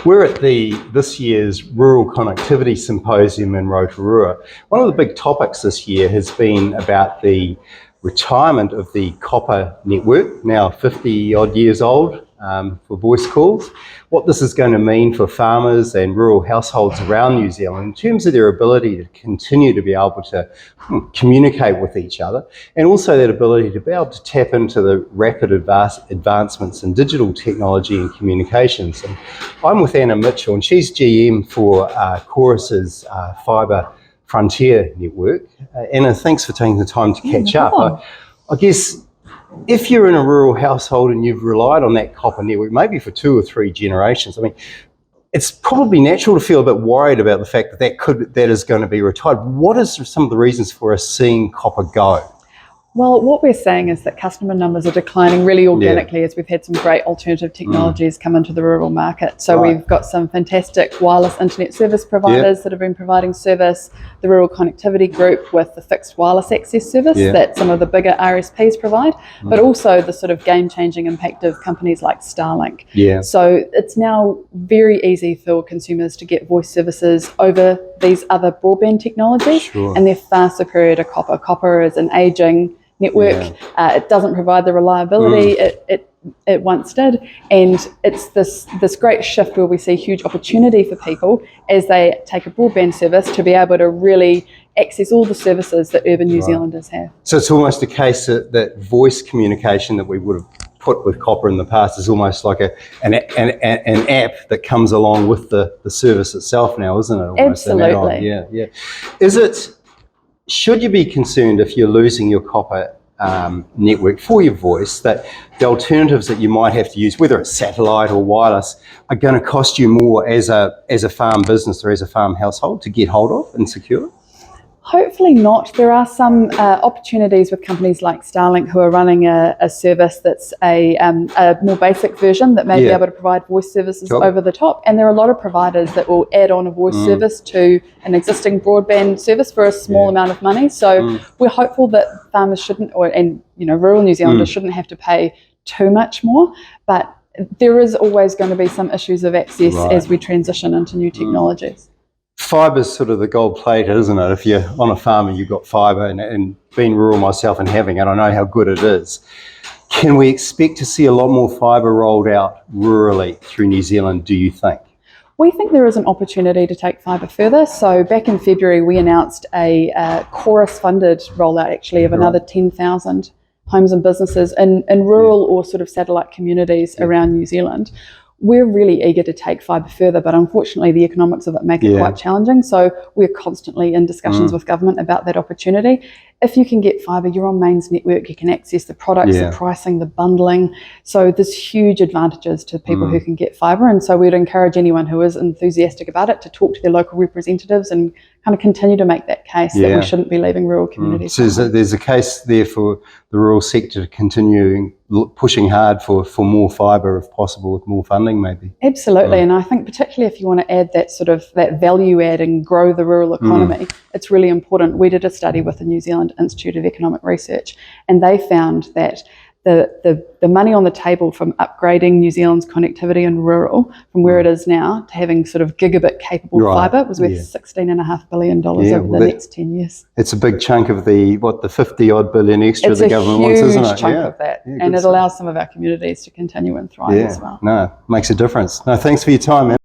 We're at this year's Rural Connectivity Symposium in Rotorua. One of the big topics this year has been about the retirement of the copper network, now 50 odd years old, for voice calls. What this is going to mean for farmers and rural households around New Zealand in terms of their ability to continue to be able to communicate with each other, and also that ability to be able to tap into the rapid advancements in digital technology and communications. And I'm with Anna Mitchell, and she's GM for Chorus's fibre frontier network. Anna, thanks for taking the time to catch up. I guess if you're in a rural household and you've relied on that copper network, maybe for 2 or 3 generations, I mean, it's probably natural to feel a bit worried about the fact that is going to be retired. What is some of the reasons for us seeing copper go? Well, what we're saying is that customer numbers are declining really organically as we've had some great alternative technologies come into the rural market. So we've got some fantastic wireless internet service providers that have been providing service, the Rural Connectivity Group with the fixed wireless access service that some of the bigger RSPs provide, but also the sort of game-changing impact of companies like Starlink. So it's now very easy for consumers to get voice services over these other broadband technologies, and they're far superior to copper. Copper is an aging network. It doesn't provide the reliability it once did, and it's this great shift where we see huge opportunity for people as they take a broadband service to be able to really access all the services that urban New Zealanders have. So it's almost a case that voice communication that we would have put with copper in the past is almost like an app that comes along with the service itself now, isn't it? Almost. Absolutely. Should you be concerned if you're losing your copper network for your voice, that the alternatives that you might have to use, whether it's satellite or wireless, are going to cost you more as a farm business or as a farm household to get hold of and secure? Hopefully not. There are some opportunities with companies like Starlink who are running a service that's a more basic version that may be able to provide voice services over the top. And there are a lot of providers that will add on a voice service to an existing broadband service for a small amount of money. So we're hopeful that farmers shouldn't, rural New Zealanders shouldn't have to pay too much more. But there is always going to be some issues of access as we transition into new technologies. Fibre's sort of the gold plate, isn't it? If you're on a farm and you've got fibre, and being rural myself and having it, I know how good it is. Can we expect to see a lot more fibre rolled out rurally through New Zealand, do you think? We think there is an opportunity to take fibre further. So back in February, we announced a Chorus-funded rollout actually of another 10,000 homes and businesses in rural or sort of satellite communities around New Zealand. We're really eager to take fibre further, but unfortunately the economics of it make it quite challenging. So we're constantly in discussions with government about that opportunity. If you can get fibre, you're on Main's network, you can access the products, the pricing, the bundling. So there's huge advantages to people who can get fibre. And so we'd encourage anyone who is enthusiastic about it to talk to their local representatives and kind of continue to make that case that we shouldn't be leaving rural communities. So there's a case there for the rural sector to continue pushing hard for more fibre if possible, with more funding maybe. Absolutely, and I think particularly if you want to add that value add and grow the rural economy, it's really important. We did a study with the New Zealand Institute of Economic Research, and they found that the money on the table from upgrading New Zealand's connectivity in rural from where it is now to having sort of gigabit capable fibre was worth $16.5 billion over the next 10 years. It's a big chunk of the 50 odd billion extra the government wants, isn't it? It's a huge chunk of that, and it allows some of our communities to continue and thrive as well. No, makes a difference. No, thanks for your time, man.